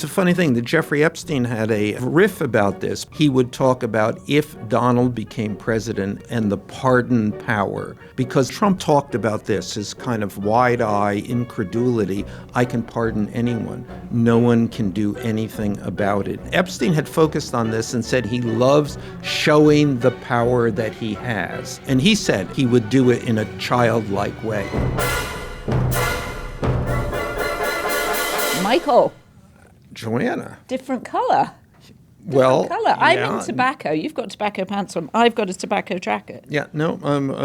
a funny thing that Jeffrey Epstein had a riff about this. He would talk about if Donald became president and the pardon power, because Trump talked about this as kind of wide-eye incredulity. I can pardon anyone. No one can do anything about it. Epstein had focused on this and said he loves showing the power that he has. And he said he would do it in a childlike way. Michael. Joanna. Different colour. Well, colour. yeah. I'm in tobacco. You've got tobacco pants on. I've got a tobacco jacket. Yeah, no,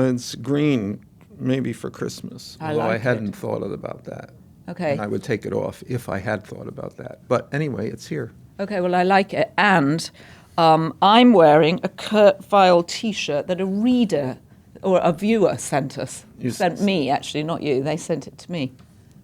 it's green, maybe for Christmas. Although I hadn't thought about that. Okay. And I would take it off if I had thought about that. But anyway, it's here. Okay, well, I like it. And I'm wearing a Kurt Vile T-shirt that a reader or a viewer sent us. Sent me, actually, not you. They sent it to me.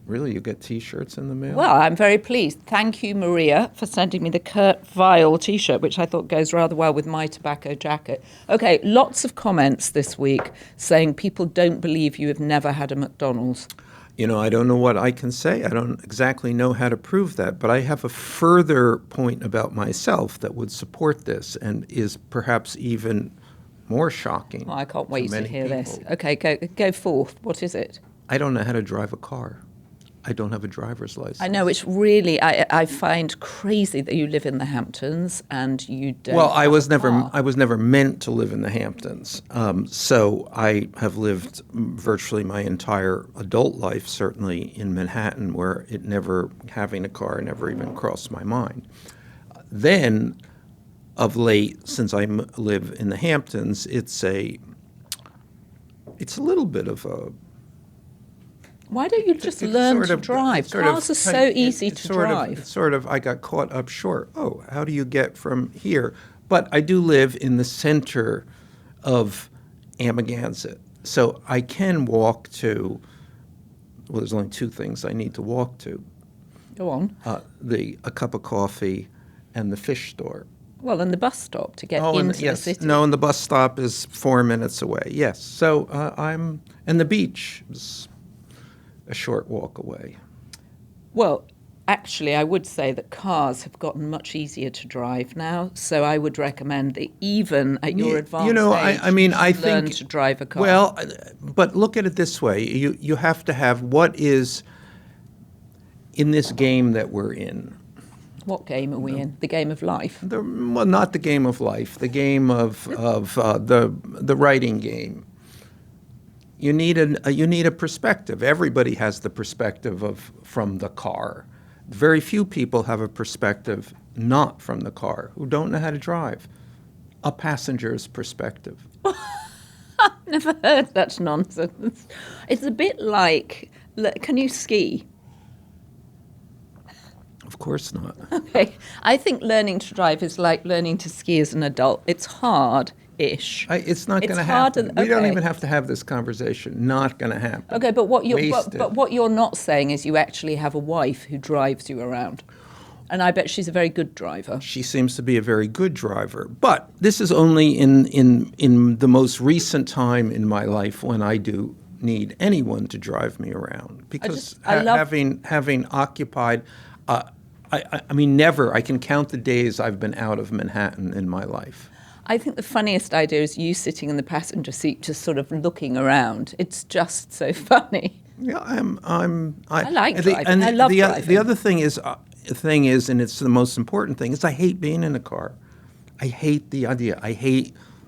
Really? You get T-shirts in the mail? Well, I'm very pleased. Thank you, Maria, for sending me the Kurt Vile T-shirt, which I thought goes rather well with my tobacco jacket. Okay, lots of comments this week saying people don't believe you have never had a McDonald's. You know, I don't know what I can say. I don't exactly know how to prove that, but I have a further point about myself that would support this and is perhaps even more shocking. Well, I can't wait to hear people. this. Okay, go forth. What is it? I don't know how to drive a car. I don't have a driver's license. I know, it's really, I find crazy that you live in the Hamptons and you don't. Well, I was never meant to live in the Hamptons. So I have lived virtually my entire adult life, certainly in Manhattan, where having a car never even crossed my mind. Then, of late, since I live in the Hamptons, it's a little bit of a. Why don't you just learn to drive? Cars are so easy to drive. I got caught up short. Oh, how do you get from here? But I do live in the center of Amagansett. So I can walk to, well, there's only two things I need to walk to. Go on. A cup of coffee and the fish store. Well, and the bus stop to get into the city. No, and the bus stop is 4 minutes away. Yes. So and the beach is a short walk away. Well, actually, I would say that cars have gotten much easier to drive now. So I would recommend that even at your advanced age, I think learn to drive a car. Well, but look at it this way: you have to have what is in this game that we're in. What game are we in? The game of life? Well, not the game of life. The game of the writing game. You need a perspective. Everybody has the perspective from the car. Very few people have a perspective not from the car, who don't know how to drive. A passenger's perspective. I've never heard such nonsense. It's a bit like, can you ski? Of course not. Okay. I think learning to drive is like learning to ski as an adult. It's hard-ish. It's not going to happen. We don't even have to have this conversation. Not going to happen. Okay, but what you're not saying is you actually have a wife who drives you around. And I bet she's a very good driver. She seems to be a very good driver. But this is only in the most recent time in my life when I do need anyone to drive me around. Because having occupied... never. I can count the days I've been out of Manhattan in my life. I think the funniest idea is you sitting in the passenger seat, just sort of looking around. It's just so funny. Yeah, I like driving. I love driving. The other thing is, and it's the most important thing, is I hate being in a car. I hate the idea.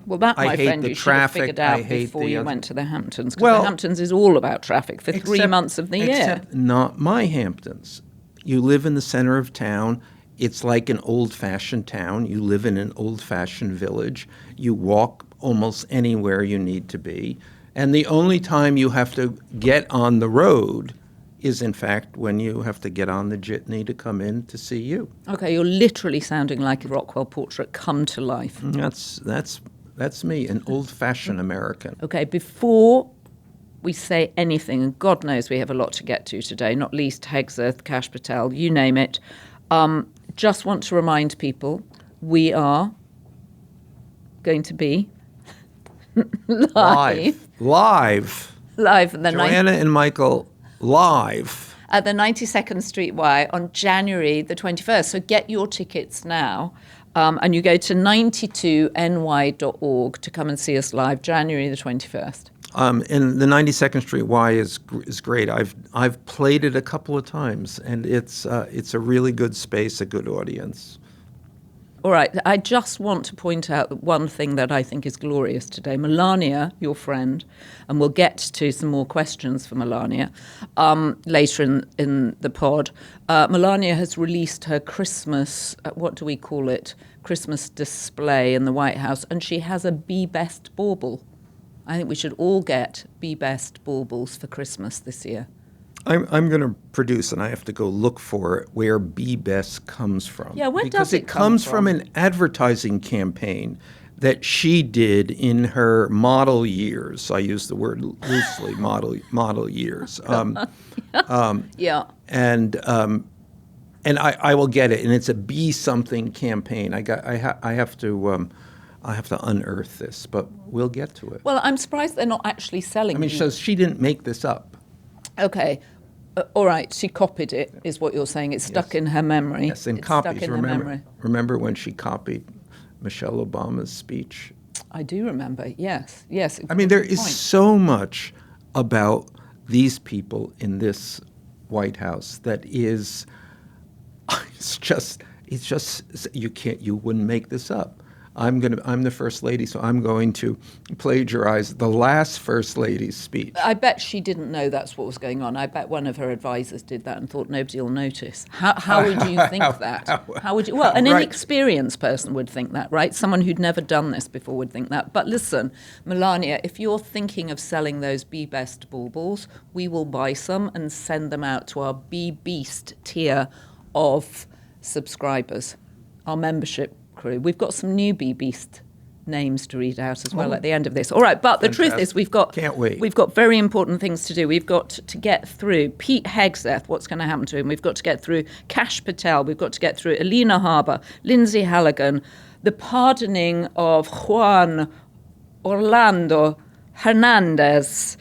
Well, that, my friend, you should have figured out before you went to the Hamptons, because the Hamptons is all about traffic for 3 months of the year. Except not my Hamptons. You live in the center of town. It's like an old-fashioned town. You live in an old-fashioned village. You walk almost anywhere you need to be. And the only time you have to get on the road is, in fact, when you have to get on the jitney to come in to see you. Okay, you're literally sounding like a Rockwell portrait come to life. That's me, an old-fashioned American. Okay, before we say anything, and God knows we have a lot to get to today, not least Hegseth, Kash Patel, you name it. Just want to remind people, we are going to be live. Live. And then Joanna and Michael, live. at the 92nd Street Y on January the 21st. So get your tickets now. And you go to 92ny.org to come and see us live, January the 21st. And the 92nd Street Y is great. I've played it a couple of times, and it's a really good space, a good audience. All right, I just want to point out one thing that I think is glorious today. Melania, your friend, and we'll get to some more questions for Melania later in the pod. Melania has released her Christmas, what do we call it, Christmas display in the White House, and she has a Be Best bauble. I think we should all get Be Best baubles for Christmas this year. I'm going to produce, and I have to go look for it, where Be Best comes from. Yeah, where because does it come comes from? an advertising campaign that she did in her model years. I use the word loosely, model years. Yeah. And I will get it, and it's a Be Something campaign. I have to unearth this, but we'll get to it. Well, I'm surprised they're not actually selling I mean, these. so she didn't make this up. Okay. All right, she copied it, is what you're saying. It's stuck in her memory. Yes, and it's copies. stuck in her memory. Remember when she copied Michelle Obama's speech? I do remember, yes. I mean, there good is point. so much about these people in this White House that is, it's just you wouldn't make this up. I'm the First Lady, so I'm going to plagiarize the last First Lady's speech. I bet she didn't know that's what was going on. I bet one of her advisors did that and thought nobody will notice. How would you think that? How would you? Well, an Right. inexperienced person would think that, right? Someone who'd never done this before would think that. But listen, Melania, if you're thinking of selling those Be Best baubles, we will buy some and send them out to our Be Beast tier of subscribers, our membership crew. We've got some new Be Beast names to read out as well at the end of this. All right, but the truth is we've got very important things to do. We've got to get through Pete Hegseth, what's going to happen to him. We've got to get through Kash Patel. We've got to get through Alina Habba, Lindsay Halligan, the pardoning of Juan Orlando Hernández,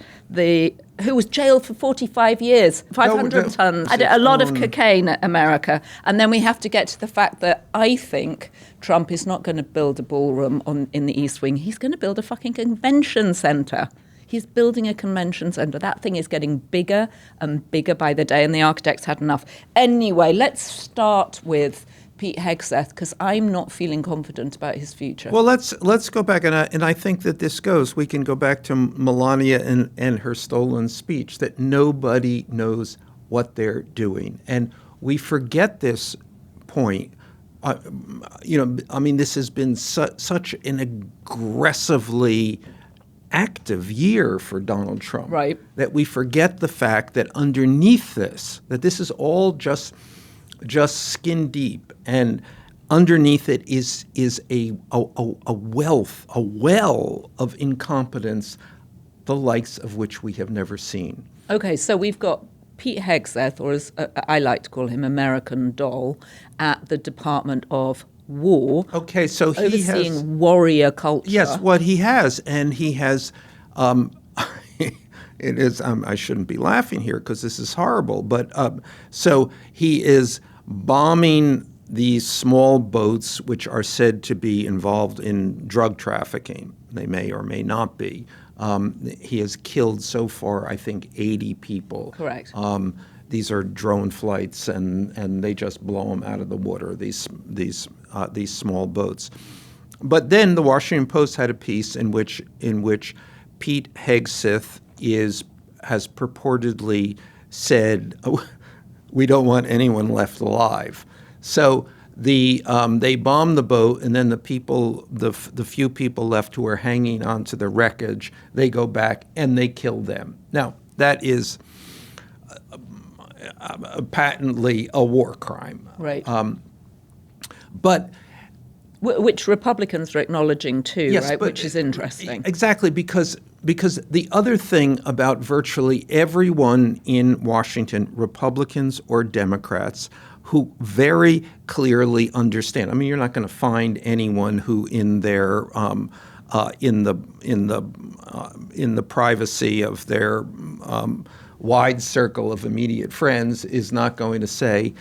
who was jailed for 45 years, 500 tons, had a lot of cocaine at America. And then we have to get to the fact that I think Trump is not going to build a ballroom in the East Wing. He's going to build a fucking convention center. He's building a convention center. That thing is getting bigger and bigger by the day, and the architects had enough. Anyway, let's start with Pete Hegseth, because I'm not feeling confident about his future. Well, let's go back, and I think that this goes. We can go back to Melania and her stolen speech, that nobody knows what they're doing, and we forget this point. This has been such an aggressively active year for Donald Trump, right? That we forget the fact that underneath this, that this is all just skin deep, and underneath it is a well of incompetence, the likes of which we have never seen. Okay, so we've got Pete Hegseth, or as I like to call him, American Doll, at the Department of War. Okay, so he overseeing has warrior culture. Yes, what he has, and he has. It is. I shouldn't be laughing here because this is horrible. But so he is bombing these small boats, which are said to be involved in drug trafficking. They may or may not be. He has killed so far, I think, 80 people. Correct. These are drone flights, and they just blow them out of the water. These small boats. But then the Washington Post had a piece in which Pete Hegseth has purportedly said, oh, we don't want anyone left alive. So they bombed the boat, and then the few people left who were hanging onto the wreckage, they go back and they kill them. Now, that is patently a war crime. Right. But which Republicans are acknowledging too, yes, right? But which is interesting. Exactly, because the other thing about virtually everyone in Washington, Republicans or Democrats, who very clearly understand. I mean, you're not going to find anyone who in their in the privacy of their wide circle of immediate friends is not going to say,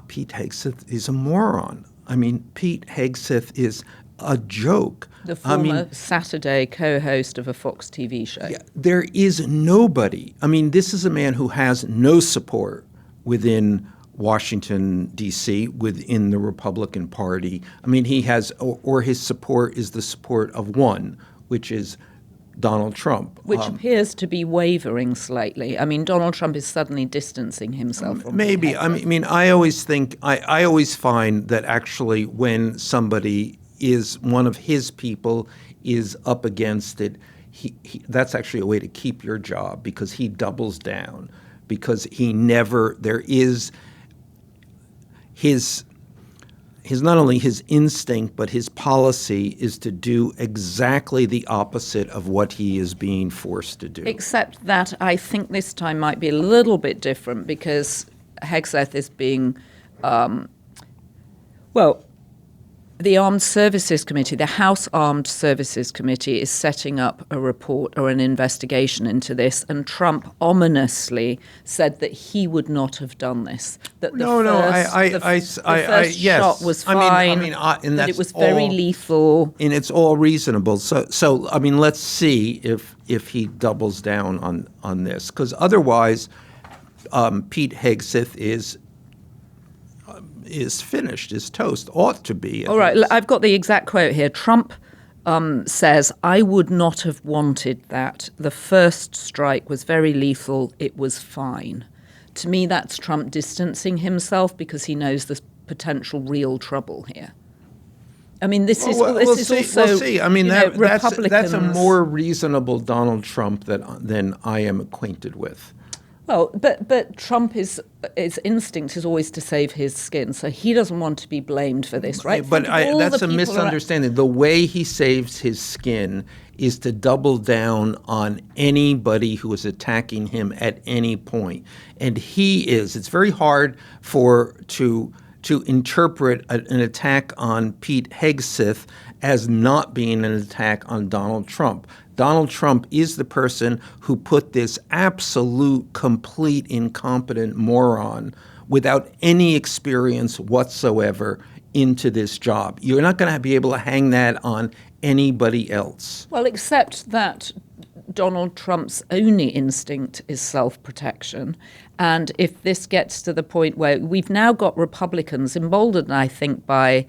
Pete Hegseth is a moron. I mean, Pete Hegseth is a joke. The former Saturday co-host of a Fox TV show. Yeah, there is nobody. I mean, this is a man who has no support within Washington, D.C., within the Republican Party. I mean, he has, or his support is the support of one, which is Donald Trump. Which appears to be wavering slightly. I mean, Donald Trump is suddenly distancing himself from maybe. I mean, I always think, I always find that actually when somebody is one of his people is up against it, that's actually a way to keep your job, because he doubles down, because there is his not only his instinct, but his policy is to do exactly the opposite of what he is being forced to do. Except that I think this time might be a little bit different, because Hegseth is being, the Armed Services Committee, the House Armed Services Committee, is setting up a report or an investigation into this, and Trump ominously said that he would not have done this. That the first shot was fine. And that it was very lethal, and it's all reasonable. So I mean, let's see if he doubles down on this, because otherwise, Pete Hegseth is finished, is toast, ought to be. All right, I've got the exact quote here. Trump says, "I would not have wanted that. The first strike was very lethal. It was fine." To me, that's Trump distancing himself because he knows there's potential real trouble here. I mean, this is also. We'll see. I mean, Republicans. That's a more reasonable Donald Trump than I am acquainted with. Well, but Trump his instinct is always to save his skin, so he doesn't want to be blamed for this, right? But that's a misunderstanding. The way he saves his skin is to double down on anybody who is attacking him at any point, and it's very hard to interpret an attack on Pete Hegseth as not being an attack on Donald Trump. Donald Trump is the person who put this absolute, complete, incompetent moron without any experience whatsoever into this job. You're not going to be able to hang that on anybody else. Well, except that Donald Trump's only instinct is self-protection. And if this gets to the point where we've now got Republicans emboldened, I think, by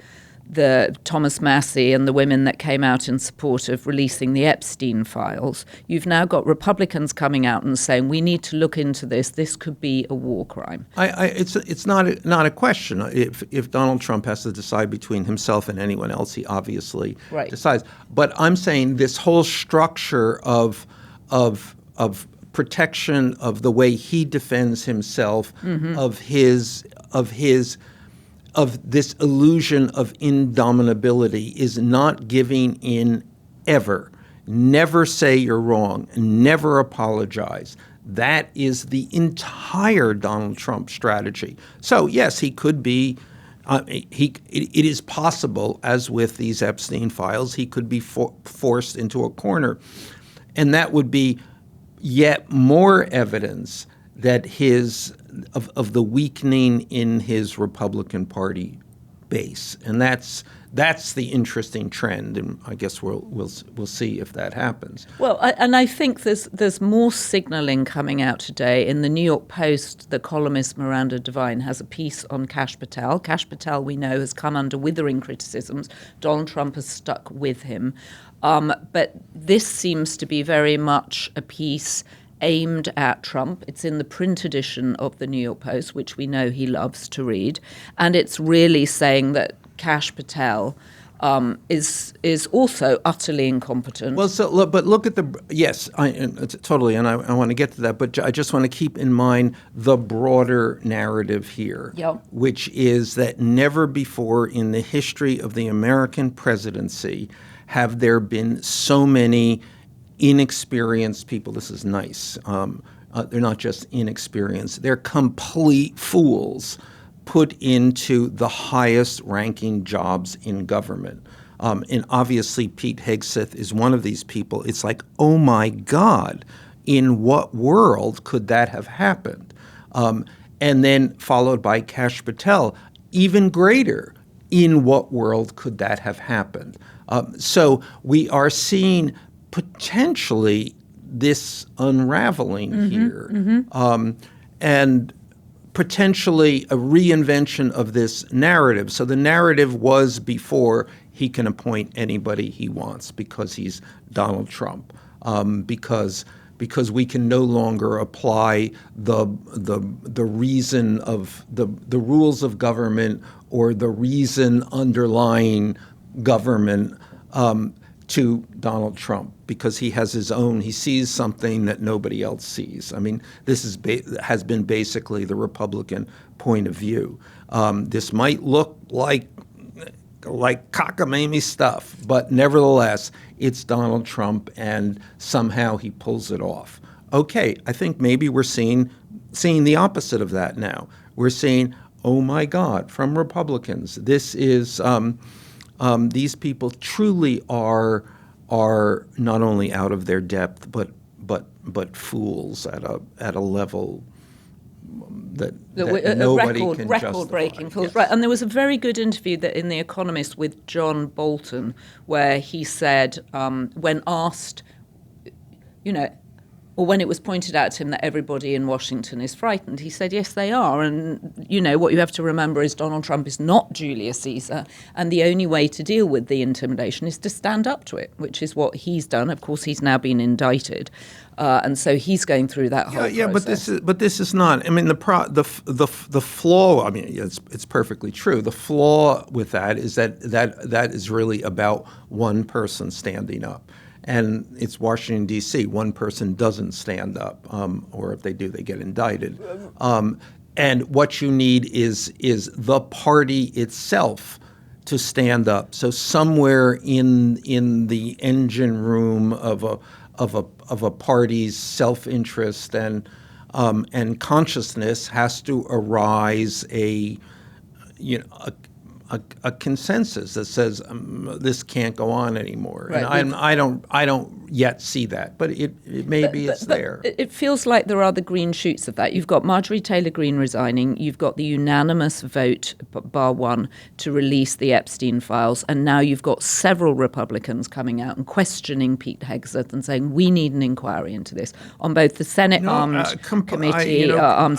the Thomas Massie and the women that came out in support of releasing the Epstein files, you've now got Republicans coming out and saying, we need to look into this. This could be a war crime. It's not a question. If Donald Trump has to decide between himself and anyone else, he obviously decides. But I'm saying this whole structure of protection, of the way he defends himself, of this illusion of indomitability is not giving in ever. Never say you're wrong. Never apologize. That is the entire Donald Trump strategy. So, yes, he could be it is possible, as with these Epstein files, he could be forced into a corner. And that would be yet more evidence that of the weakening in his Republican Party base, and that's the interesting trend, and I guess we'll see if that happens. Well, and I think there's more signaling coming out today. In the New York Post, the columnist Miranda Devine has a piece on Kash Patel. Kash Patel, we know, has come under withering criticisms. Donald Trump has stuck with him, but this seems to be very much a piece aimed at Trump. It's in the print edition of the New York Post, which we know he loves to read, and it's really saying that Kash Patel is also utterly incompetent. Well, but look at totally, and I want to get to that, but I just want to keep in mind the broader narrative here, which is that never before in the history of the American presidency have there been so many inexperienced people. This is nice. They're not just inexperienced. They're complete fools put into the highest ranking jobs in government. And obviously Pete Hegseth is one of these people. It's like, oh my God, in what world could that have happened? And then followed by Kash Patel, even greater, in what world could that have happened? So we are seeing potentially this unraveling here, and potentially a reinvention of this narrative. So the narrative was before he can appoint anybody he wants because he's Donald Trump, because we can no longer apply the reason of the rules of government or the reason underlying government to Donald Trump, because he has his own. He sees something that nobody else sees. I mean, this has been basically the Republican point of view. This might look like cockamamie stuff, but nevertheless, it's Donald Trump, and somehow he pulls it off. Okay, I think maybe we're seeing the opposite of that now. We're seeing, oh my God, from Republicans, this is these people truly are not only out of their depth, but fools at a level that nobody can justify. Record-breaking fools, yes. Right? And there was a very good interview in The Economist with John Bolton, where he said, when asked, or when it was pointed out to him that everybody in Washington is frightened, he said, yes, they are. And, what you have to remember is Donald Trump is not Julius Caesar. And the only way to deal with the intimidation is to stand up to it, which is what he's done. Of course, he's now been indicted. And so he's going through that whole process. But this is not. I mean, the flaw. I mean, it's perfectly true. The flaw with that is that is really about one person standing up. And it's Washington, D.C. One person doesn't stand up, or if they do, they get indicted. And what you need is the party itself to stand up. So somewhere in the engine room of a party's self-interest and consciousness has to arise a consensus that says this can't go on anymore. Right. And I don't yet see that, but it's there. It feels like there are the green shoots of that. You've got Marjorie Taylor Greene resigning. You've got the unanimous vote, bar one, to release the Epstein files, and now you've got several Republicans coming out and questioning Pete Hegseth and saying we need an inquiry into this on both the Senate Armed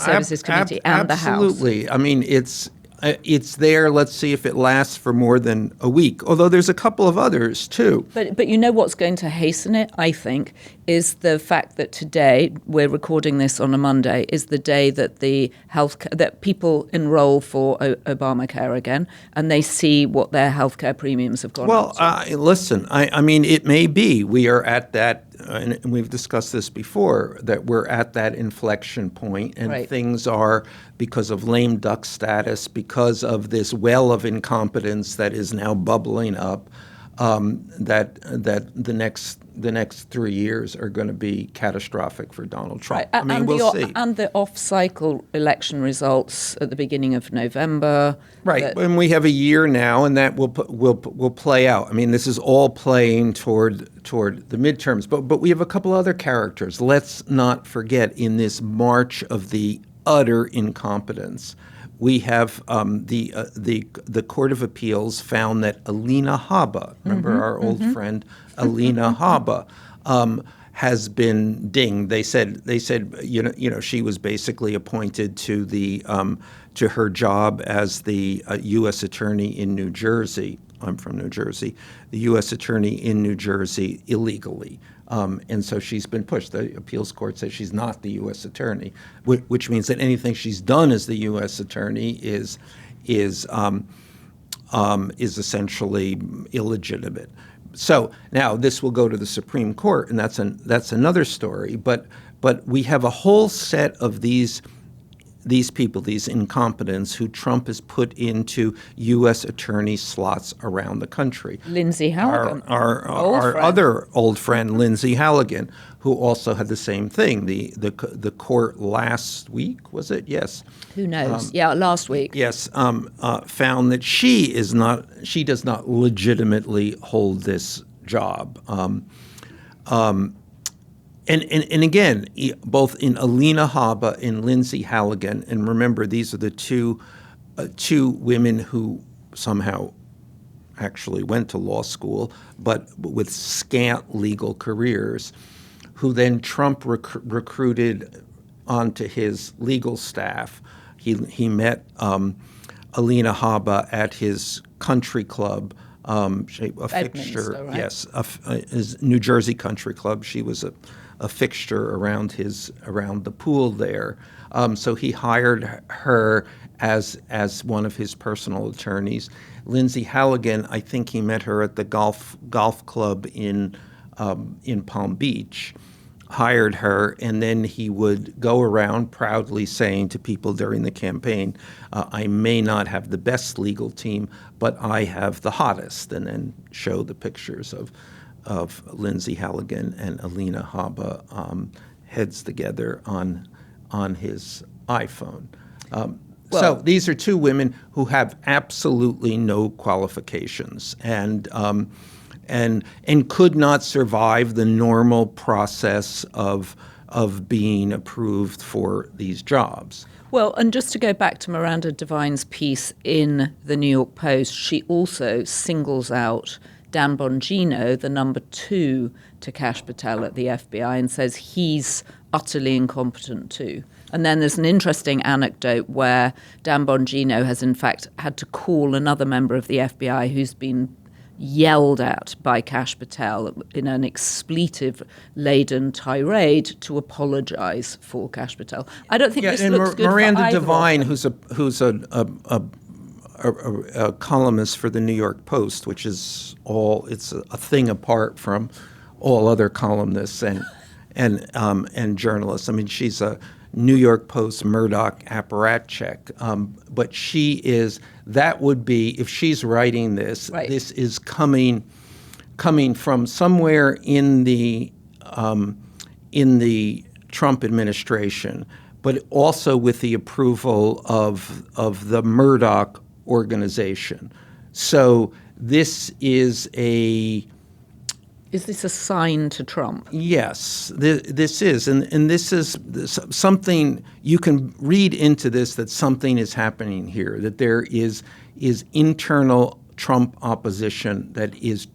Services Committee and the House. Absolutely. I mean, it's there. Let's see if it lasts for more than a week, although there's a couple of others, too. But what's going to hasten it, I think, is the fact that today, we're recording this on a Monday, is the day that that people enroll for Obamacare again, and they see what their healthcare premiums have gone up to. Listen, I mean, it may be we are at that, and we've discussed this before, that we're at that inflection point, and right. Things are, because of lame duck status, because of this well of incompetence that is now bubbling up, that the next 3 years are going to be catastrophic for Donald Trump. Right. I mean, we'll see. And the off-cycle election results at the beginning of November. Right, and we have a year now, and that will play out. I mean, this is all playing toward the midterms, but we have a couple other characters. Let's not forget, in this march of the utter incompetence, we have the Court of Appeals found that Alina Habba, remember our old friend Alina Habba, has been dinged. They said she was basically appointed to her job as the U.S. Attorney in New Jersey. I'm from New Jersey. The U.S. Attorney in New Jersey illegally. And so she's been pushed. The appeals court says she's not the U.S. Attorney, which means that anything she's done as the U.S. Attorney is essentially illegitimate. So now this will go to the Supreme Court, and that's another story. But we have a whole set of these people, these incompetents, who Trump has put into U.S. attorney slots around the country. Lindsay Halligan. Our other old friend, Lindsay Halligan, who also had the same thing. The court last week, was it? Yes. Who knows? Last week. Yes, found that she does not legitimately hold this job. And again, both in Alina Habba and Lindsay Halligan, and remember, these are the two women who somehow actually went to law school, but with scant legal careers, who then Trump recruited onto his legal staff. He met Alina Habba at his country club, a fixture. Right? Yes, his New Jersey country club. She was a fixture around the pool there. So he hired her as one of his personal attorneys. Lindsay Halligan, I think he met her at the golf club in Palm Beach, hired her, and then he would go around proudly saying to people during the campaign, I may not have the best legal team, but I have the hottest, and then show the pictures of Lindsay Halligan and Alina Habba heads together on his iPhone. So these are two women who have absolutely no qualifications and could not survive the normal process of being approved for these jobs. Well, and just to go back to Miranda Devine's piece in the New York Post, she also singles out Dan Bongino, the number 2 to Kash Patel at the FBI, and says he's utterly incompetent too. And then there's an interesting anecdote where Dan Bongino has in fact had to call another member of the FBI who's been yelled at by Kash Patel in an expletive-laden tirade to apologize for Kash Patel. I don't think this looks good Miranda for either Devine, of them. who's a columnist for the New York Post, which is it's a thing apart from all other columnists and journalists. I mean, she's a New York Post Murdoch apparatchik, but that would be, if she's writing this, right. This is coming from somewhere in the Trump administration, but also with the approval of the Murdoch organization. So this is Is this a sign to Trump? Yes, this is. And this is something you can read into this, that something is happening here, that there is internal Trump opposition that is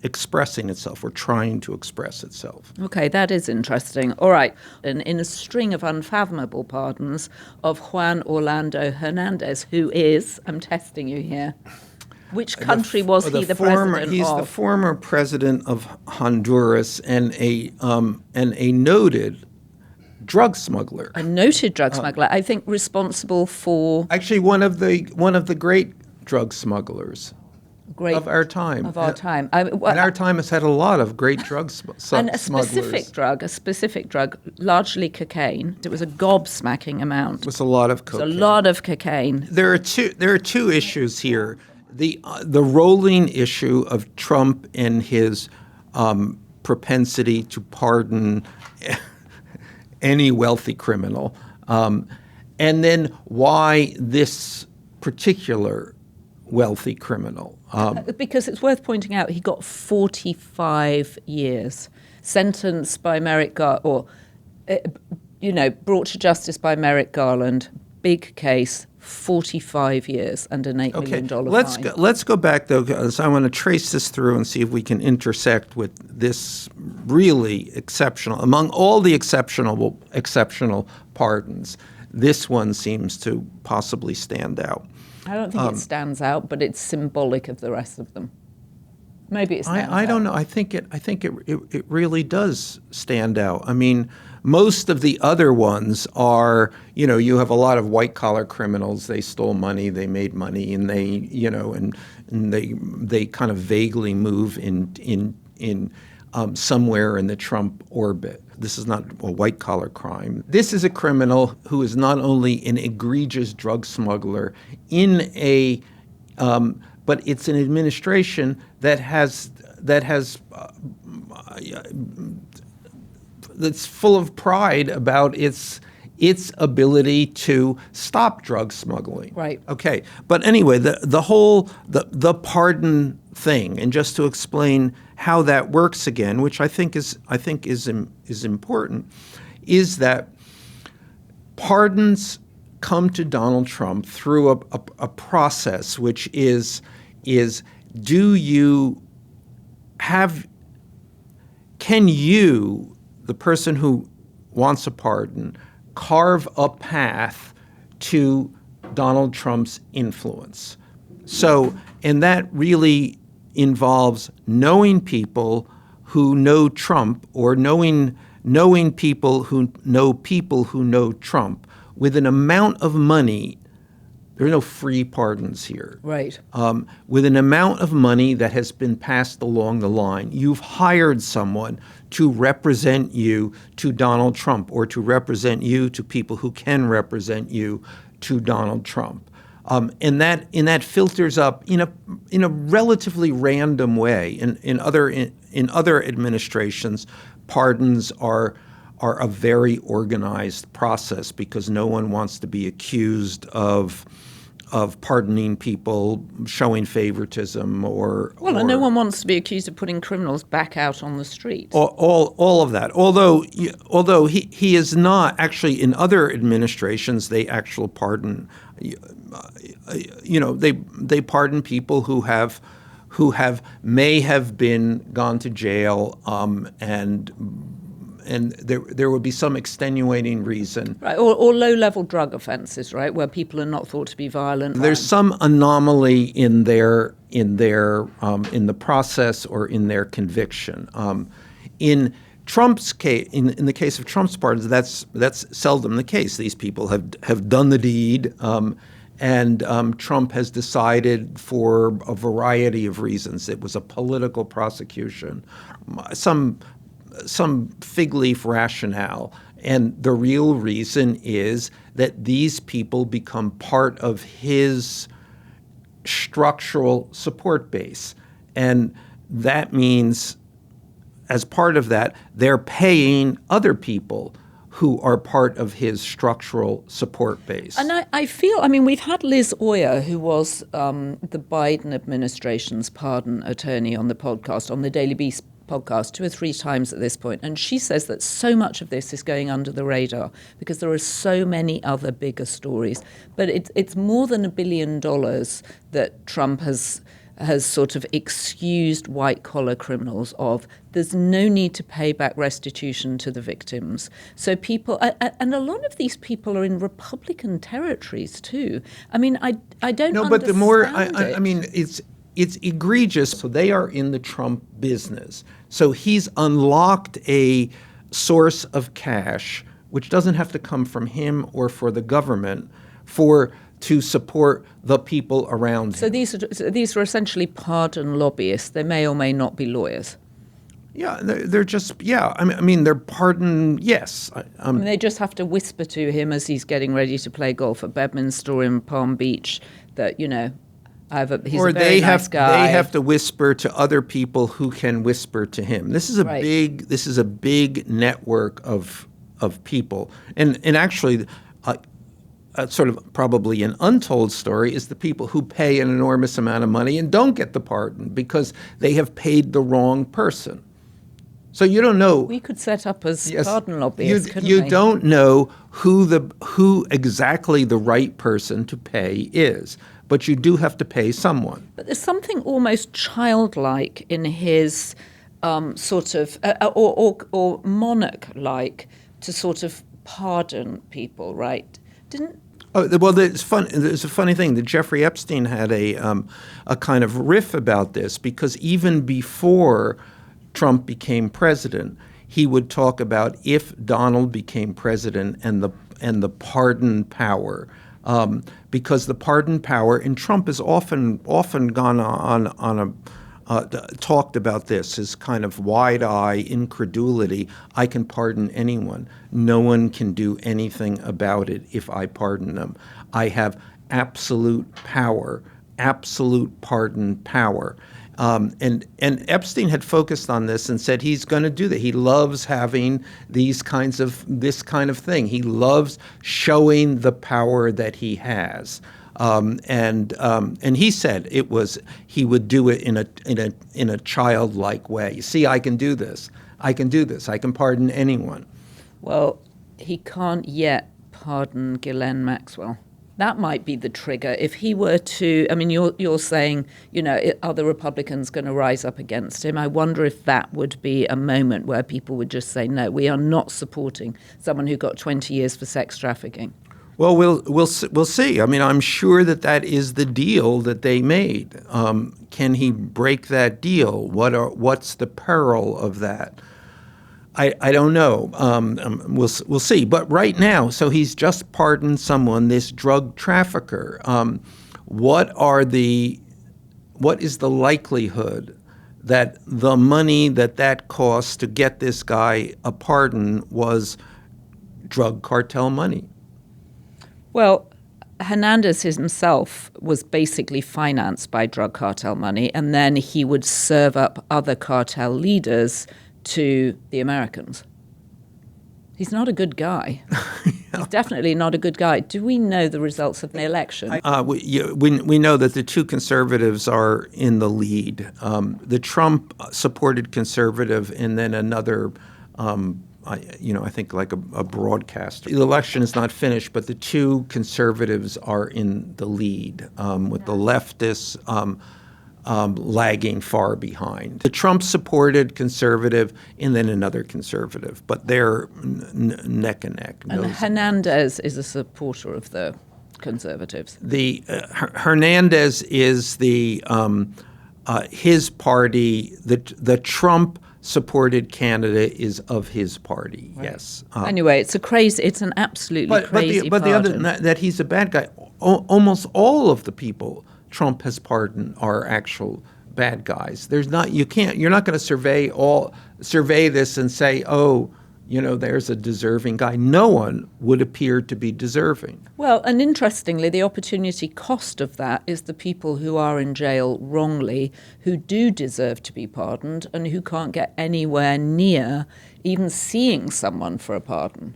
expressing itself or trying to express itself. Okay, that is interesting. All right. And in a string of unfathomable pardons of Juan Orlando Hernández, who is, I'm testing you here, which country was he the president of? He's the former president of Honduras and a noted drug smuggler. A noted drug smuggler, I think responsible for... Actually, one of the great drug smugglers of our time. Of our time. And our time has had a lot of great drug smugglers. And a specific drug, largely cocaine. It was a gobsmacking amount. It was a lot of cocaine. It was a lot of cocaine. There are two issues here. The rolling issue of Trump and his propensity to pardon any wealthy criminal, and then why this particular wealthy criminal. Because it's worth pointing out, he got 45 years, sentenced by Merrick Garland, brought to justice by Merrick Garland, big case, 45 years and an $8 million fine. Let's go back, though, because I want to trace this through and see if we can intersect with this really exceptional, among all the exceptional pardons, this one seems to possibly stand out. I don't think it stands out, but it's symbolic of the rest of them. Maybe it stands out. I don't know. I think it really does stand out. I mean, most of the other ones are, you have a lot of white collar criminals. They stole money, they made money, and they kind of vaguely move in somewhere in the Trump orbit. This is not a white collar crime. This is a criminal who is not only an egregious drug smuggler but it's an administration that's full of pride about its ability to stop drug smuggling. Right. Okay. But anyway, the whole pardon thing, and just to explain how that works again, which I think is important, is that pardons come to Donald Trump through a process, which is can you, the person who wants a pardon, carve a path to Donald Trump's influence? So, and that really involves knowing people who know Trump, or knowing people who know Trump with an amount of money. There are no free pardons here. Right. With an amount of money that has been passed along the line. You've hired someone to represent you to Donald Trump, or to represent you to people who can represent you to Donald Trump. And that filters up in a relatively random way. In other administrations, pardons are a very organized process, because no one wants to be accused of pardoning people, showing favoritism, and no one wants to be accused of putting criminals back out on the street. All of that. Although he is not actually, in other administrations, they actually pardon. They pardon people who may have been gone to jail, and there would be some extenuing reason. Right, or low-level drug offences, right, where people are not thought to be violent. There's some anomaly in the process or in their conviction. In Trump's case, in the case of Trump's pardons, that's seldom the case. These people have done the deed, and Trump has decided, for a variety of reasons, it was a political prosecution, some fig leaf rationale. And the real reason is that these people become part of his structural support base. And that means, as part of that, they're paying other people who are part of his structural support base. And I feel, we've had Liz Oyer, who was the Biden administration's pardon attorney, on the podcast, on the Daily Beast podcast, 2 or 3 times at this point, and she says that so much of this is going under the radar because there are so many other bigger stories. But it's more than $1 billion that Trump has sort of excused white-collar criminals of. There's no need to pay back restitution to the victims. So people, and a lot of these people are in Republican territories too. I don't understand. No, but the more, it's egregious. So they are in the Trump business. So he's unlocked a source of cash, which doesn't have to come from him or for the government, to support the people around him. So these are essentially pardon lobbyists. They may or may not be lawyers. Yeah, they're just, they're pardon, yes. They just have to whisper to him as he's getting ready to play golf at Bedminster in Palm Beach that, he's a very nice guy. They have to whisper to other people who can whisper to him. This is a big network of people. And actually, sort of probably an untold story is the people who pay an enormous amount of money and don't get the pardon because they have paid the wrong person. So you don't know. We could set up as pardon lobbyists, couldn't we? You don't know who exactly the right person to pay is, but you do have to pay someone. But there's something almost childlike in his sort of, or monarch-like, to sort of pardon people, right? It's fun. There's a funny thing that Jeffrey Epstein had a kind of riff about this, because even before Trump became president, he would talk about if Donald became president and the pardon power, because the pardon and Trump has often gone on talked about this as kind of wide-eye incredulity. I can pardon anyone. No one can do anything about it if I pardon them. I have absolute power, absolute pardon power. And Epstein had focused on this and said he's going to do that. He loves having this kind of thing. He loves showing the power that he has. And he said he would do it in a childlike way. See, I can do this. I can do this. I can pardon anyone. Well, he can't yet pardon Ghislaine Maxwell. That might be the trigger. If he were to, I mean, you're saying, are the Republicans going to rise up against him? I wonder if that would be a moment where people would just say, no, we are not supporting someone who got 20 years for sex trafficking. Well, we'll see. I mean, I'm sure that is the deal that they made. Can he break that deal? What's the peril of that? I don't know. We'll see. But right now, so he's just pardoned someone, this drug trafficker. What is the likelihood that the money that costs to get this guy a pardon was drug cartel money? Well, Hernandez himself was basically financed by drug cartel money, and then he would serve up other cartel leaders to the Americans. He's not a good guy. He's definitely not a good guy. Do we know the results of the election? We know that the two conservatives are in the lead. The Trump-supported conservative and then another, I think like a broadcaster. The election is not finished, but the two conservatives are in the lead, with the leftists lagging far behind. The Trump-supported conservative and then another conservative, but they're neck and neck. And Hernandez is a supporter of the conservatives. The Hernandez is the his party. The Trump-supported candidate is of his party. Right. Yes. Anyway, it's an absolutely crazy. But the other that he's a bad guy. Almost all of the people Trump has pardoned are actual bad guys. You're not going to survey this and say, there's a deserving guy. No one would appear to be deserving. Well, and interestingly, the opportunity cost of that is the people who are in jail wrongly, who do deserve to be pardoned and who can't get anywhere near even seeing someone for a pardon.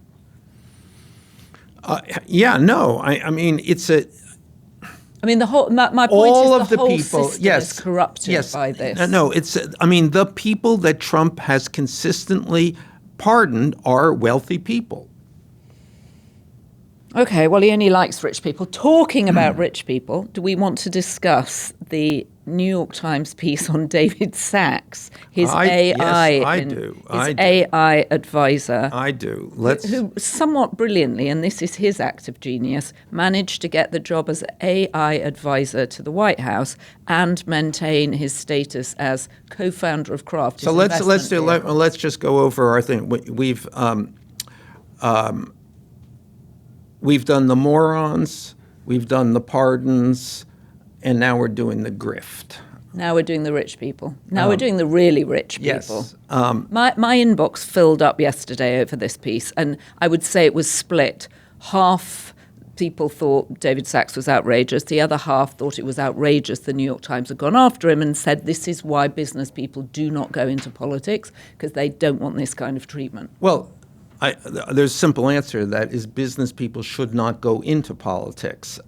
The whole my point is the whole system is corrupted by this. No, the people that Trump has consistently pardoned are wealthy people. Okay, well, he only likes rich people. Talking about rich people, do we want to discuss the New York Times piece on David Sachs, his AI advisor? I do. Who somewhat brilliantly, and this is his act of genius, managed to get the job as AI advisor to the White House and maintain his status as co-founder of Kraft. So let's just go over our thing. We've done the morons, we've done the pardons, and now we're doing the grift. Now we're doing the rich people. Now we're doing the really rich people. Yes. My inbox filled up yesterday over this piece, and I would say it was split. Half people thought David Sachs was outrageous. The other half thought it was outrageous the New York Times had gone after him and said this is why business people do not go into politics, because they don't want this kind of treatment. Well, there's a simple answer to that is business people should not go into politics.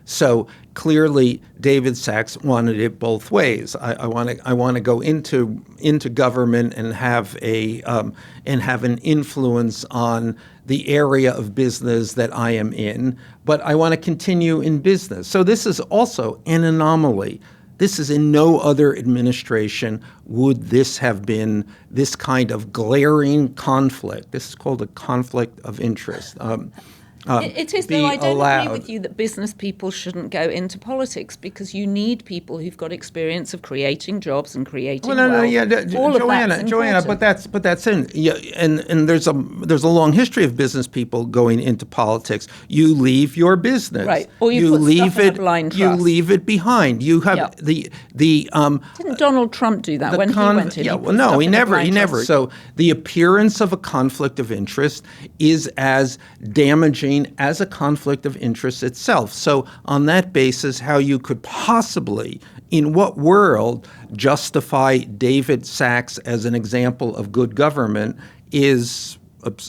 So clearly, David Sachs wanted it both ways. I want to go into government and have an influence on the area of business that I am in, but I want to continue in business. So this is also an anomaly. This is in no other administration would this have been this kind of glaring conflict. This is called a conflict of interest. It is, though I don't agree with you that business people shouldn't go into politics, because you need people who've got experience of creating jobs and creating Joanna, but that's in and there's a long history of business people going into politics. You leave your business, right? Or you leave it. You leave it behind. You have Didn't Donald Trump do that when he went in? He never. So the appearance of a conflict of interest is as damaging as a conflict of interest itself. So on that basis, how you could possibly, in what world, justify David Sachs as an example of good government is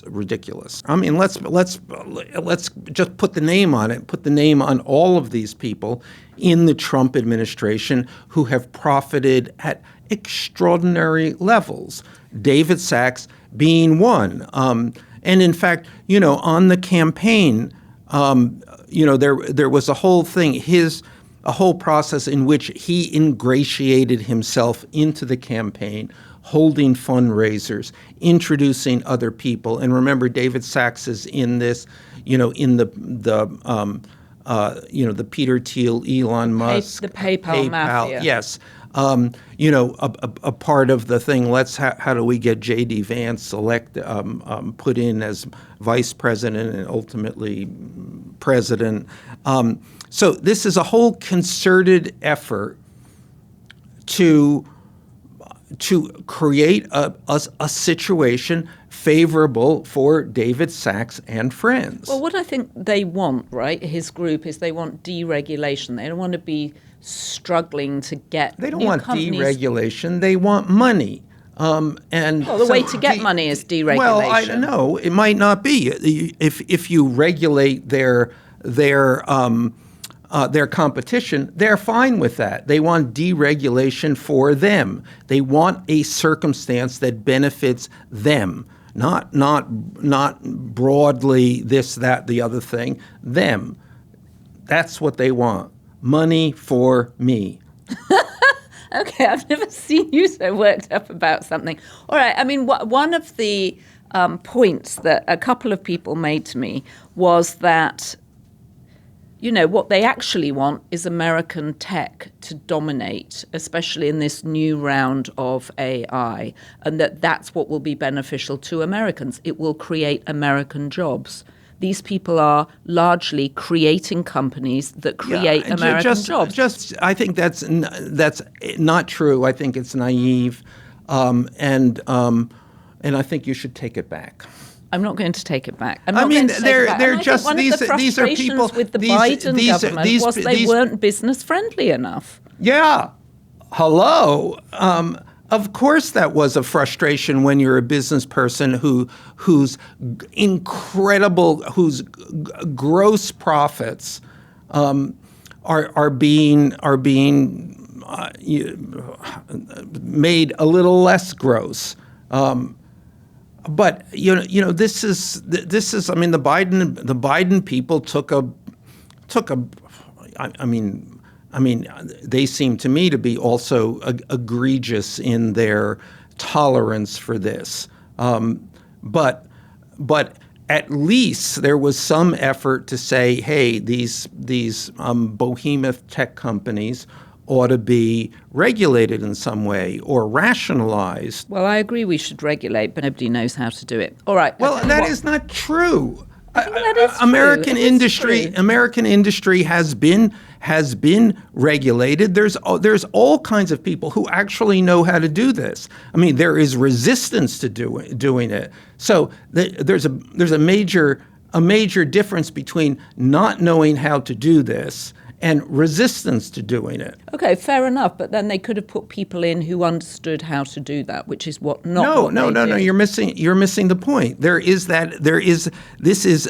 ridiculous. I mean, let's just put the name on it. Put the name on all of these people in the Trump administration who have profited at extraordinary levels. David Sachs being one. And in fact, on the campaign, there was a whole thing, a whole process in which he ingratiated himself into the campaign, holding fundraisers, introducing other people. And remember, David Sachs is in this, in the Peter Thiel, Elon Musk, the PayPal mafia. Yes. A part of the thing, how do we get J.D. Vance put in as vice president and ultimately president? So this is a whole concerted effort to create a situation favorable for David Sachs and friends. Well, what I think they want, right, his group, is they want deregulation. They don't want to be struggling to get They don't new want companies. Deregulation. They want money. The way to get money is deregulation. Well, I don't know. It might not be. If you regulate their competition, they're fine with that. They want deregulation for them. They want a circumstance that benefits them, not broadly this, that, the other thing. Them. That's what they want. Money for me. Okay, I've never seen you so worked up about something. All right, I mean, one of the points that a couple of people made to me was that, what they actually want is American tech to dominate, especially in this new round of AI, and that's what will be beneficial to Americans. It will create American jobs. These people are largely creating companies that create American jobs. I think that's not true. I think it's naive, and I think you should take it back. I'm not going to take it back. They're just one of the these are people with the Biden government was they weren't business friendly enough. Yeah, hello. Of course, that was a frustration when you're a business person whose gross profits are being made a little less gross. But this is. I mean, the Biden people took a. I mean, they seem to me to be also egregious in their tolerance for this. But at least there was some effort to say, hey, these behemoth tech companies ought to be regulated in some way or rationalized. Well, I agree we should regulate, but nobody knows how to do it. All right. Well, that is not true. That is American true. American industry has been regulated. There's all kinds of people who actually know how to do this. I mean, there is resistance to doing it. So there's a major difference between not knowing how to do this and resistance to doing it. Okay, fair enough. But then they could have put people in who understood how to do that, which is what not. No. You're missing the point. This is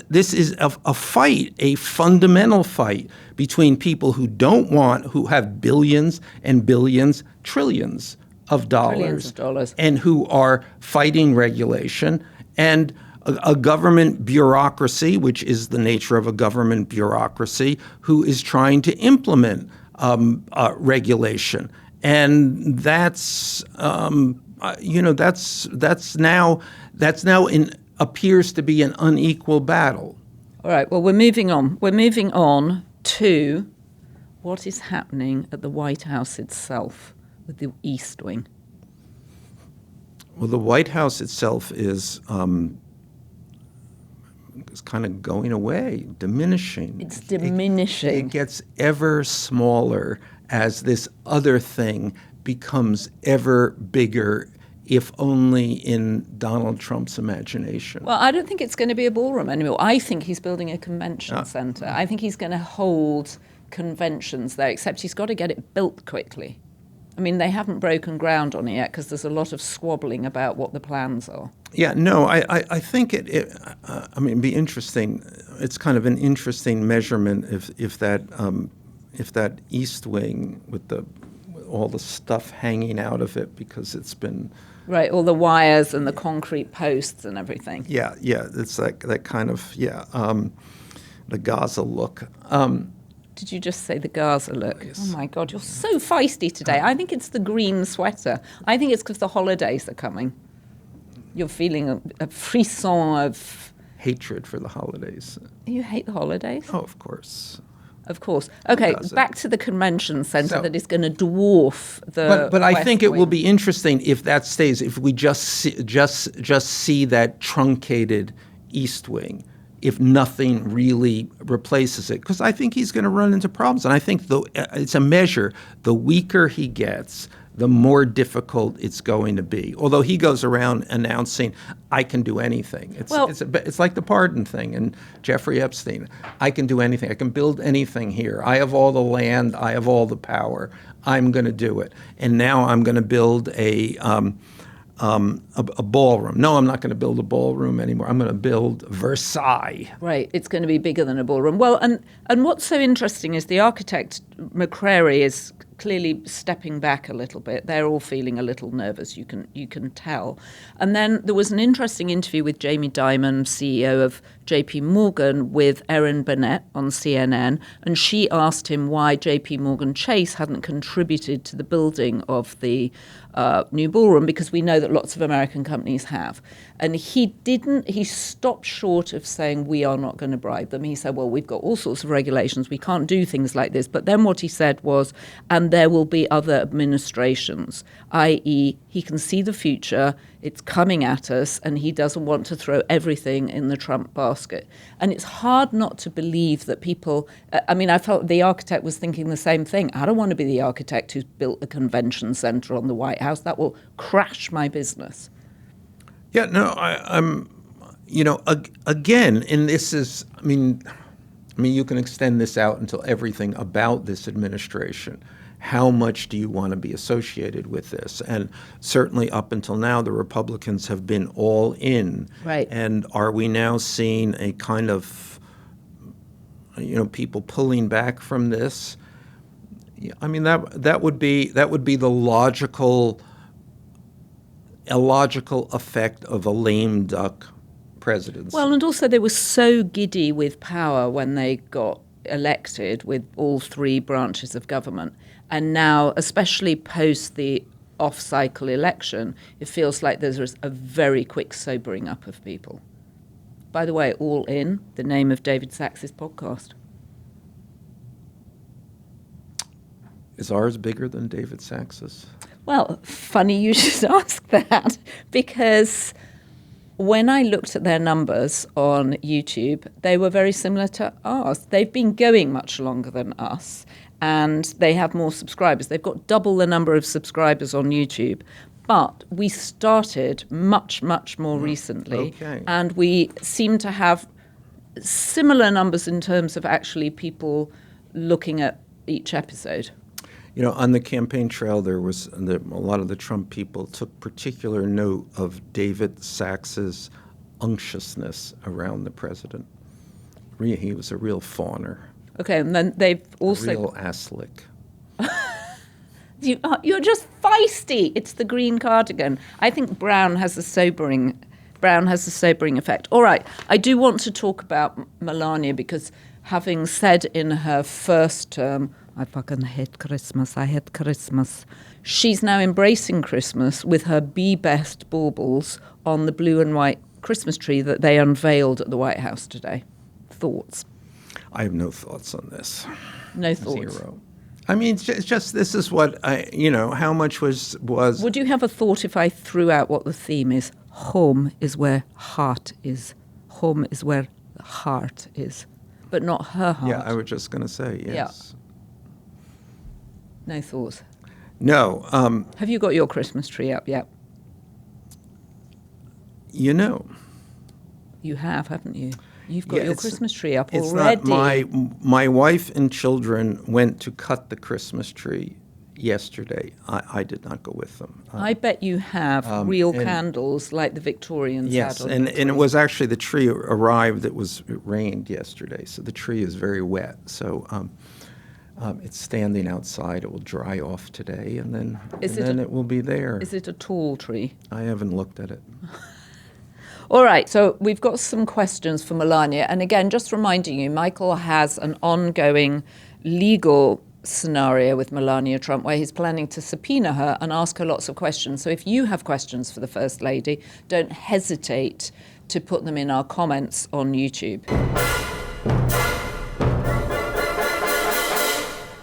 a fight, a fundamental fight between people who have billions and billions, trillions of dollars, and who are fighting regulation, and a government bureaucracy, which is the nature of a government bureaucracy, who is trying to implement regulation, and that's now appears to be an unequal battle. All right. Well, we're moving on. We're moving on to what is happening at the White House itself with the East Wing. Well, the White House itself is kind of going away, diminishing. It's diminishing. It gets ever smaller as this other thing becomes ever bigger, if only in Donald Trump's imagination. Well, I don't think it's going to be a ballroom anymore. I think he's building a convention center. I think he's going to hold conventions there, except he's got to get it built quickly. I mean, they haven't broken ground on it yet because there's a lot of squabbling about what the plans are. Yeah, no, I think I mean, it'd be interesting. It's kind of an interesting measurement if that east wing with all the stuff hanging out of it because it's been right, all the wires and the concrete posts and everything. Yeah, it's like that kind of the Gaza look. Did you just say the Gaza look? Yes. Oh my God, you're so feisty today. I think it's the green sweater. I think it's because the holidays are coming. You're feeling a frisson of hatred for the holidays. You hate the holidays? Oh, of course. Of course. Okay, back to the convention centre that is going to dwarf the. But I think it will be interesting if that stays. If we just see that truncated east wing, if nothing really replaces it, because I think he's going to run into problems. And I think it's a measure. The weaker he gets, the more difficult it's going to be. Although he goes around announcing, I can do anything. It's like the pardon thing and Jeffrey Epstein. I can do anything. I can build anything here. I have all the land. I have all the power. I'm going to do it. And now I'm going to build a ballroom. No, I'm not going to build a ballroom anymore. I'm going to build Versailles. Right. It's going to be bigger than a ballroom. Well, and what's so interesting is the architect, McCrary, is clearly stepping back a little bit. They're all feeling a little nervous, you can tell. And then there was an interesting interview with Jamie Dimon, CEO of JP Morgan, with Erin Burnett on CNN, and she asked him why JP Morgan Chase hadn't contributed to the building of the new ballroom, because we know that lots of American companies have. And he didn't. He stopped short of saying, we are not going to bribe them. He said, well, we've got all sorts of regulations. We can't do things like this. But then what he said was, and there will be other administrations, i.e. he can see the future, it's coming at us, and he doesn't want to throw everything in the Trump basket. And it's hard not to believe that people, I felt the architect was thinking the same thing. I don't want to be the architect who's built a convention center on the White House. That will crash my business. Yeah, no, I'm, again, and this is, I mean, you can extend this out until everything about this administration. How much do you want to be associated with this? And certainly up until now, the Republicans have been all in. Right. And are we now seeing a kind of, people pulling back from this? I mean, that would be the illogical effect of a lame duck presidency. Well, and also they were so giddy with power when they got elected with all three branches of government. And now, especially post the off-cycle election, it feels like there's a very quick sobering up of people. By the way, All In, the name of David Sachs's podcast. Is ours bigger than David Sachs's? Well, funny you should ask that, because when I looked at their numbers on YouTube, they were very similar to ours. They've been going much longer than us, and they have more subscribers. They've got double the number of subscribers on YouTube. But we started much, much more recently, and we seem to have similar numbers in terms of actually people looking at each episode. On the campaign trail, there was a lot of the Trump people took particular note of David Sachs's unctuousness around the president. He was a real fawner. Okay, and then they've also... A real ass-lick. You're just feisty. It's the green cardigan. I think brown has a sobering effect. All right, I do want to talk about Melania, because having said in her first term, I fucking hate Christmas, I hate Christmas, she's now embracing Christmas with her Be Best baubles on the blue and white Christmas tree that they unveiled at the White House today. Thoughts? I have no thoughts on this. No thoughts? Zero. I mean, it's just this is what how much was. Would you have a thought if I threw out what the theme is? Home is where heart is. Home is where the heart is, but not her heart. Yeah, I was just going to say yes. Yeah. No thoughts? No. Have you got your Christmas tree up yet? You have, haven't you? You've got your Christmas tree up it's already. Not my wife and children went to cut the Christmas tree yesterday. I did not go with them. I bet you have real candles like the Victorians Yes, had. and it was actually the tree arrived. It rained yesterday, so the tree is very wet. So it's standing outside. It will dry off today, and then it will be there. Is it a tall tree? I haven't looked at it. All right, so we've got some questions for Melania. And again, just reminding you, Michael has an ongoing legal scenario with Melania Trump where he's planning to subpoena her and ask her lots of questions. So if you have questions for the First Lady, don't hesitate to put them in our comments on YouTube.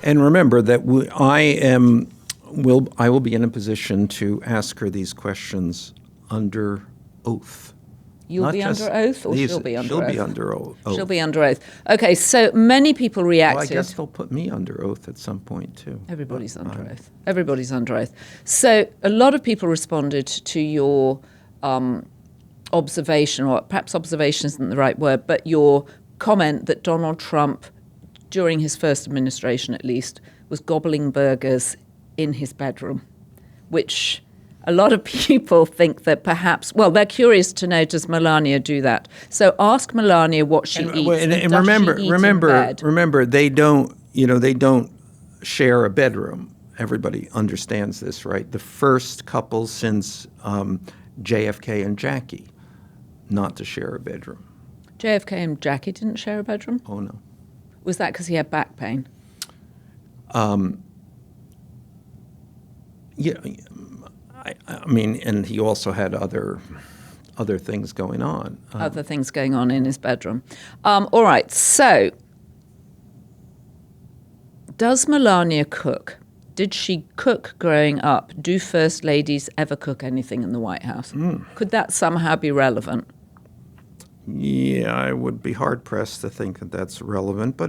And remember that I will be in a position to ask her these questions under oath. You'll be under oath, or she'll be under oath? She'll be under oath. She'll be under oath. Okay, so many people reacted. Well, I guess they'll put me under oath at some point, too. Everybody's under oath. Everybody's under oath. So a lot of people responded to your observation, or perhaps observation isn't the right word, but your comment that Donald Trump, during his first administration at least, was gobbling burgers in his bedroom, which a lot of people think that perhaps, well, they're curious to know, does Melania do that? So ask Melania what she eats. And remember, they don't share a bedroom. Everybody understands this, right? The first couple since JFK and Jackie not to share a bedroom. JFK and Jackie didn't share a bedroom? Oh, no. Was that because he had back pain? Yeah, I mean, and he also had other things going on. Other things going on in his bedroom. All right, so does Melania cook? Did she cook growing up? Do First Ladies ever cook anything in the White House? Could that somehow be relevant? Yeah, I would be hard-pressed to think that that's relevant,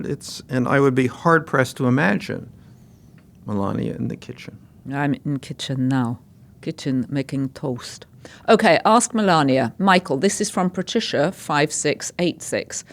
and I would be hard-pressed to imagine Melania in the kitchen. I'm in kitchen now. Kitchen making toast. Okay, ask Melania. Michael, this is from Patricia5686.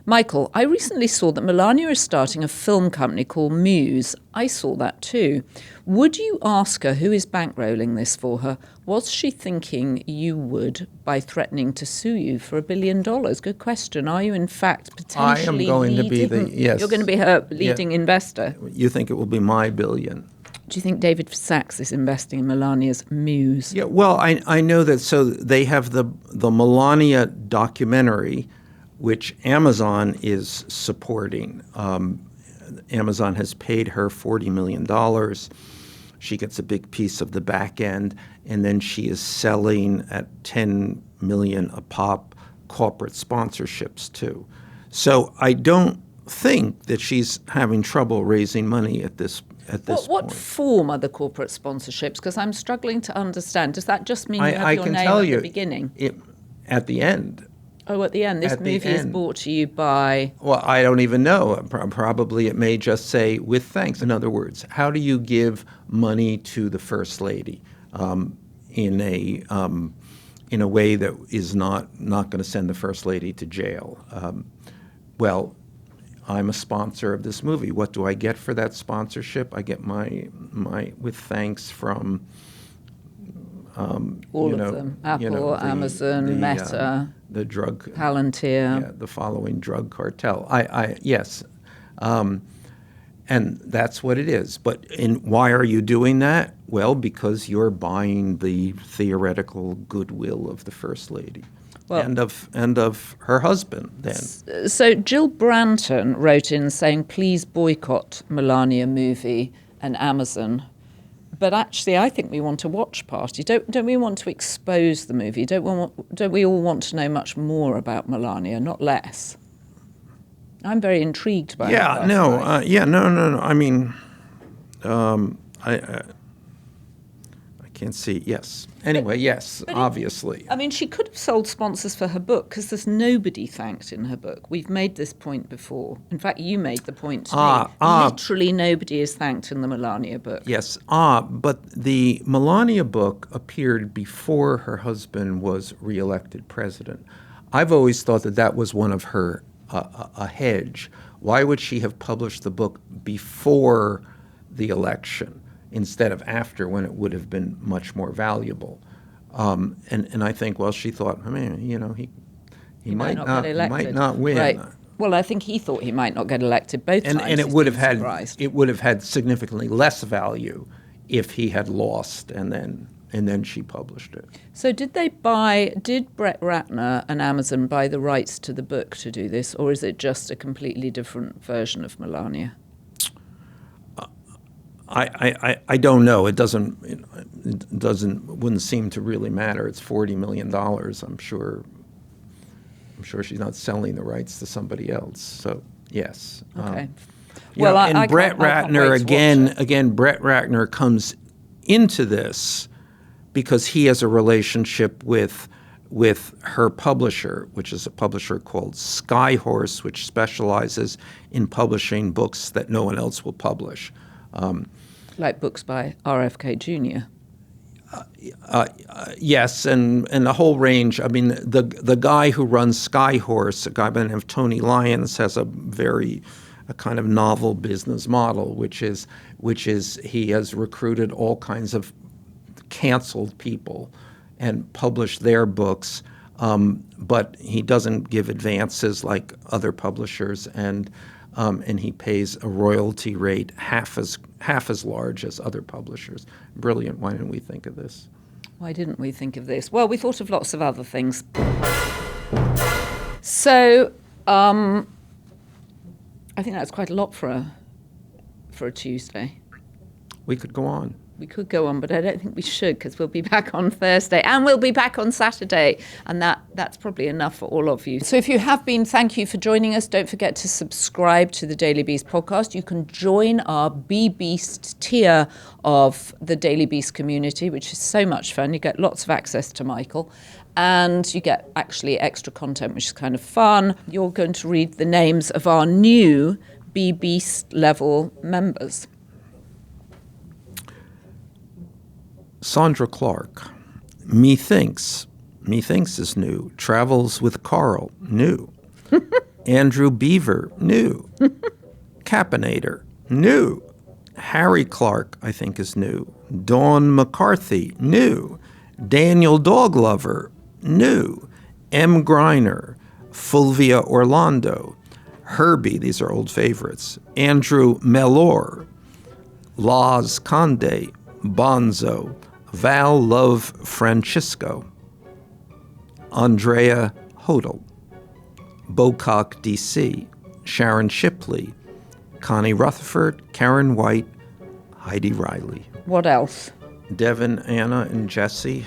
Michael, I recently saw that Melania is starting a film company called Muse. I saw that too. Would you ask her who is bankrolling this for her? Was she thinking you would by threatening to sue you for $1 billion? Good question. Are you in fact potentially I am going to be yes. You're going to be her leading investor. You think it will be my billion? Do you think David Sachs is investing in Melania's Muse? Yeah, well, I know that. So they have the Melania documentary, which Amazon is supporting. Amazon has paid her $40 million. She gets a big piece of the back end, and then she is selling at $10 million a pop corporate sponsorships too. So I don't think that she's having trouble raising money at this point. What form are the corporate sponsorships? Because I'm struggling to understand. Does that just mean you have your name at the beginning? At the end. Oh, at the end. This movie is brought to you by... Well, I don't even know. Probably it may just say, with thanks. In other words, how do you give money to the First Lady in a way that is not going to send the First Lady to jail? Well, I'm a sponsor of this movie. What do I get for that sponsorship? I get my with thanks from all of them: Apple, Amazon, Meta, the drug Palantir, the following drug cartel. Yes, and that's what it is. But why are you doing that? Well, because you're buying the theoretical goodwill of the First Lady. Well, and of her husband then. So Jill Branton wrote in saying, please boycott Melania movie and Amazon. But actually, I think we want a watch party. Don't we want to expose the movie? Don't we all want to know much more about Melania, not less? I'm very intrigued by it. No. I mean, I can't see. Yes. Anyway, yes, obviously. I mean, she could have sold sponsors for her book because there's nobody thanked in her book. We've made this point before. In fact, you made the point to me. Literally nobody is thanked in the Melania book. Yes. But the Melania book appeared before her husband was reelected president. I've always thought that was one of her, a hedge. Why would she have published the book before the election? instead of after, when it would have been much more valuable. And I think, well, she thought, I mean, he might not get elected. might not win. Right. Well, I think he thought he might not get elected both times. And it would have had significantly less value if he had lost, and then she published it. So did Brett Ratner and Amazon buy the rights to the book to do this, or is it just a completely different version of Melania? I don't know. It wouldn't seem to really matter. It's $40 million. I'm sure she's not selling the rights to somebody else. So yes. Okay. And Brett Ratner again. Brett Ratner comes into this because he has a relationship with her publisher, which is a publisher called Skyhorse, which specializes in publishing books that no one else will publish. Like books by RFK Jr. Yes, and the whole range. I mean, the guy who runs Skyhorse, a guy by the name of Tony Lyons, has a kind of novel business model, which is he has recruited all kinds of canceled people and published their books, but he doesn't give advances like other publishers, and he pays a royalty rate half as large as other publishers. Brilliant. Why didn't we think of this? Why didn't we think of this? Well, we thought of lots of other things. So I think that's quite a lot for a Tuesday. We could go on. We could go on, but I don't think we should, because we'll be back on Thursday and we'll be back on Saturday. And that's probably enough for all of you. So if you have been, thank you for joining us. Don't forget to subscribe to the Daily Beast podcast. You can join our Be Beast tier of the Daily Beast community, which is so much fun. You get lots of access to Michael. And you get actually extra content, which is kind of fun. You're going to read the names of our new Be Beast level members. Sandra Clark. Methinks is new. Travels with Carl, new. Andrew Beaver, new. Capinator, new. Harry Clark, I think, is new. Dawn McCarthy, new. Daniel Doglover, new. M. Griner, Fulvia Orlando, Herbie, these are old favorites. Andrew Mellor, Laz Conde, Bonzo, Val Love Francisco, Andrea Hodel, Bocock DC, Sharon Shipley, Connie Rutherford, Karen White, Heidi Riley. What else? Devin, Anna, and Jesse.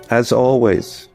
As always,